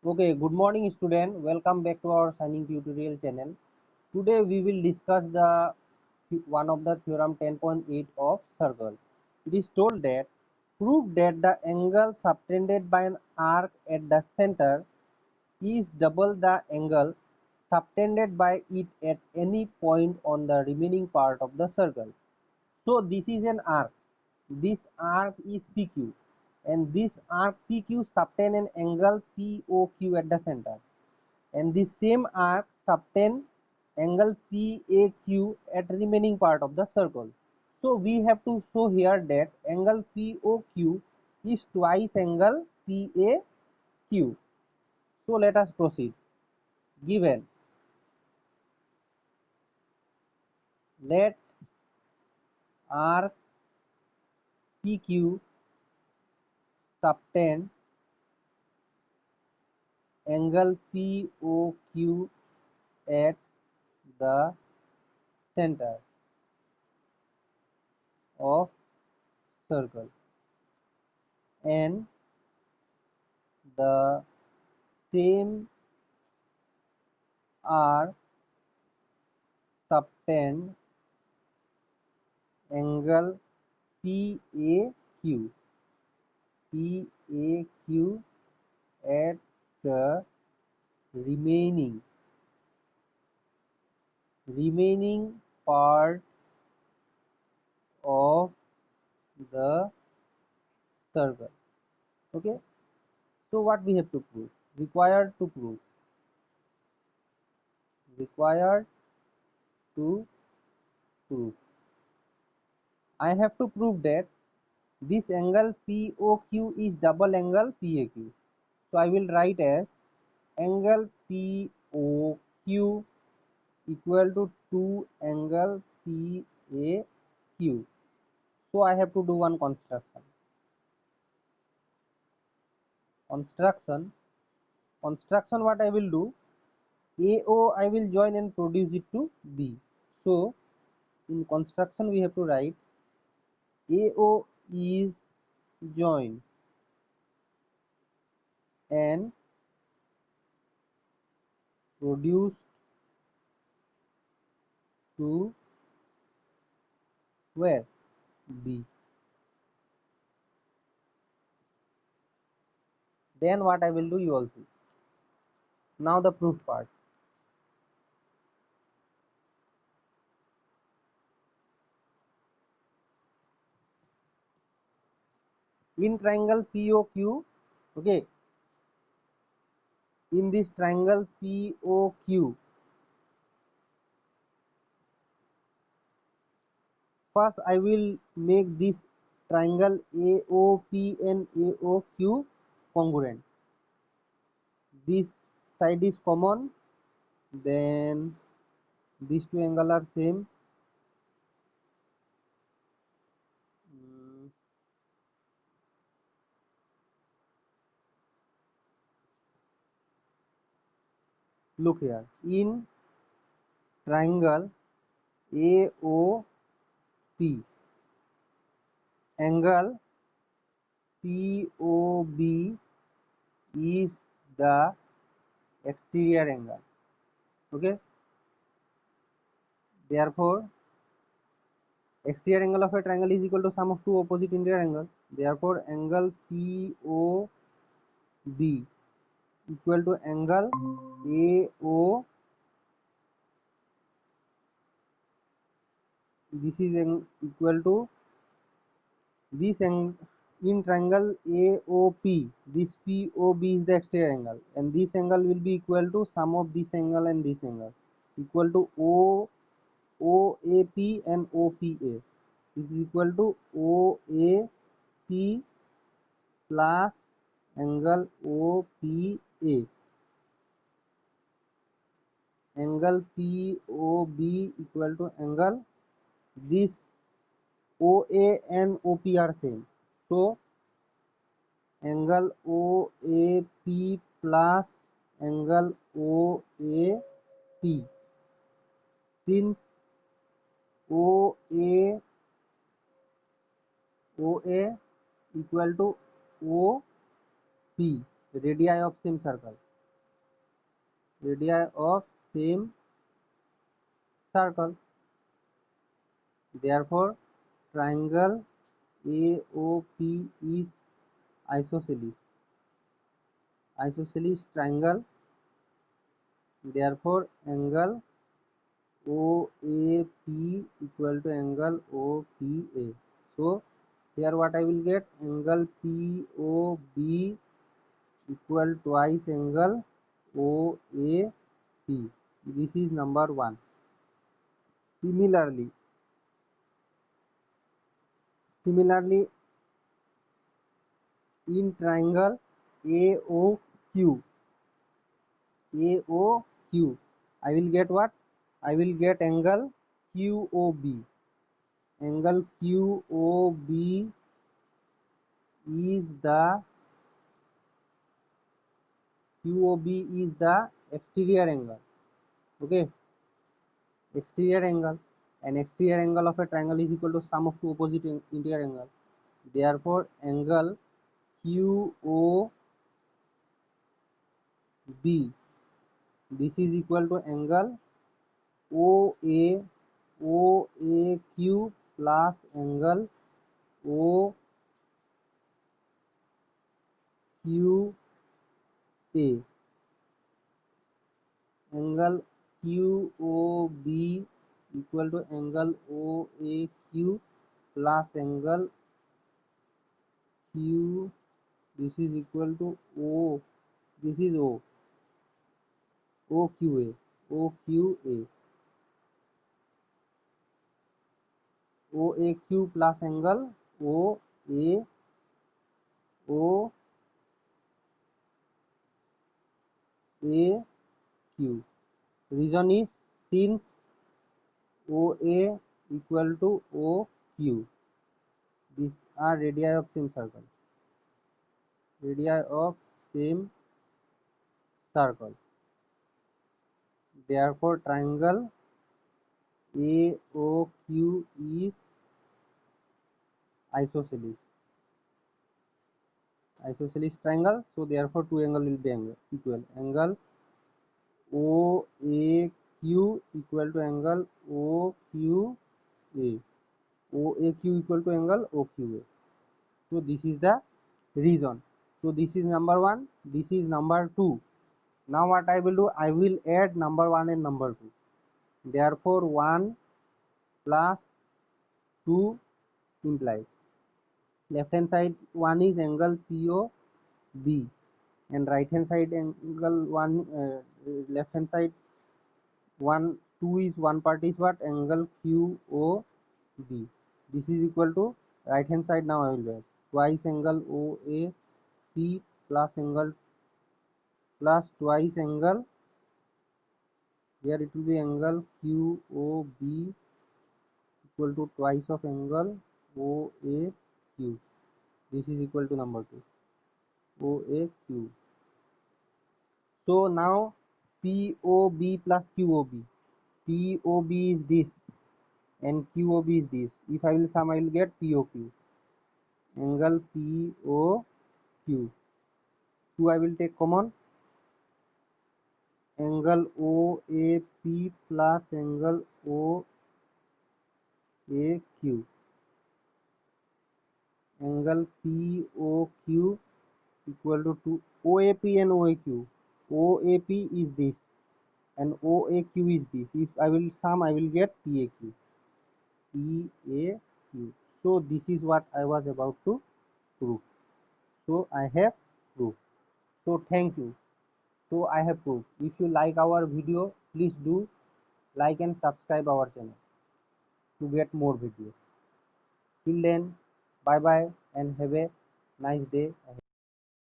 Okay, good morning student. Welcome back to our signing tutorial channel. Today we will discuss the one of the theorem 10.8 of circle. It is told that prove that the angle subtended by an arc at the center is double the angle subtended by it at any point on the remaining part of the circle. So this is an arc. This arc is PQ and this arc PQ subtend an angle POQ at the center, and the same arc subtend angle PAQ at remaining part of the circle. So we have to show here that angle POQ is twice angle PAQ. So let us proceed. Given, let arc PQ subtend angle POQ at the center of circle, and the same arc subtend angle PAQ at the remaining part of the circle. Okay, so what we have to prove? Required to prove I have to prove that this angle POQ is double angle PAQ. So I will write as angle POQ equal to 2 angle PAQ. So I have to do one construction. Construction what I will do, AO I will join and produce it to B. So in construction we have to write AO is joined and produced to where? B. Then what I will do, you all see. Now the proof part. In triangle POQ, okay, in this triangle POQ, first I will make this triangle AOP and AOQ congruent. This side is common, then these two angles are same. Look here, in triangle AOP, angle POB is the exterior angle. Okay, therefore exterior angle of a triangle is equal to sum of two opposite interior angles. Therefore angle POB equal to angle AO. This is equal to this angle. In triangle AOP, this POB is the exterior angle, and this angle will be equal to sum of this angle and this angle, equal to OAP and OPA. This is equal to OAP plus angle OPA. Angle POB equal to angle, this OA and OP are same, so angle OAP plus angle OAP. Since OA equal to OP, radii of same circle, radii of same circle. Therefore, triangle AOP is isosceles. Isosceles triangle. Therefore, angle OAP equal to angle OPA. So, here what I will get, angle POB equal twice angle OAP. This is number 1. Similarly, in triangle AOQ, I will get what? I will get angle QOB. Angle QOB is the exterior angle. Okay, exterior angle. An exterior angle of a triangle is equal to sum of two opposite interior angle. Therefore, angle QOB, this is equal to angle OAQ plus angle OQA. Angle QOB equal to angle OAQ plus angle Q. This is equal to O. This is OQA. OAQ plus angle OAQ. Reason is, since OA equal to OQ, these are radii of same circle. Radii of same circle. Therefore, triangle AOQ is isosceles. Isosceles triangle. So, therefore, two angle will be equal. Angle OAQ equal to angle OQA. OAQ equal to angle OQA. So, this is the reason. So, this is number 1. This is number 2. Now, what I will do? I will add number 1 and number 2. Therefore, 1 plus 2 implies left hand side 1 is angle POB and right hand side angle 1, left hand side 1 2 is one part is what, angle QOB. This is equal to right hand side. Now I will write twice angle OAP plus angle plus twice angle, here it will be angle QOB equal to twice of angle OAQ. This is equal to number 2, OAQ. So now POB plus QOB. POB is this and QOB is this. If I will sum, I will get POQ. Angle POQ. 2 I will take common. Angle OAP plus angle OAQ. Angle POQ equal to 2. OAP and OAQ. OAP is this and OAQ is this. If I will sum, I will get PAQ. PAQ. So this is what I was about to prove. So I have proved. So thank you. So I have proved. If you like our video, please do like and subscribe our channel to get more videos. Till then, bye bye and have a nice day.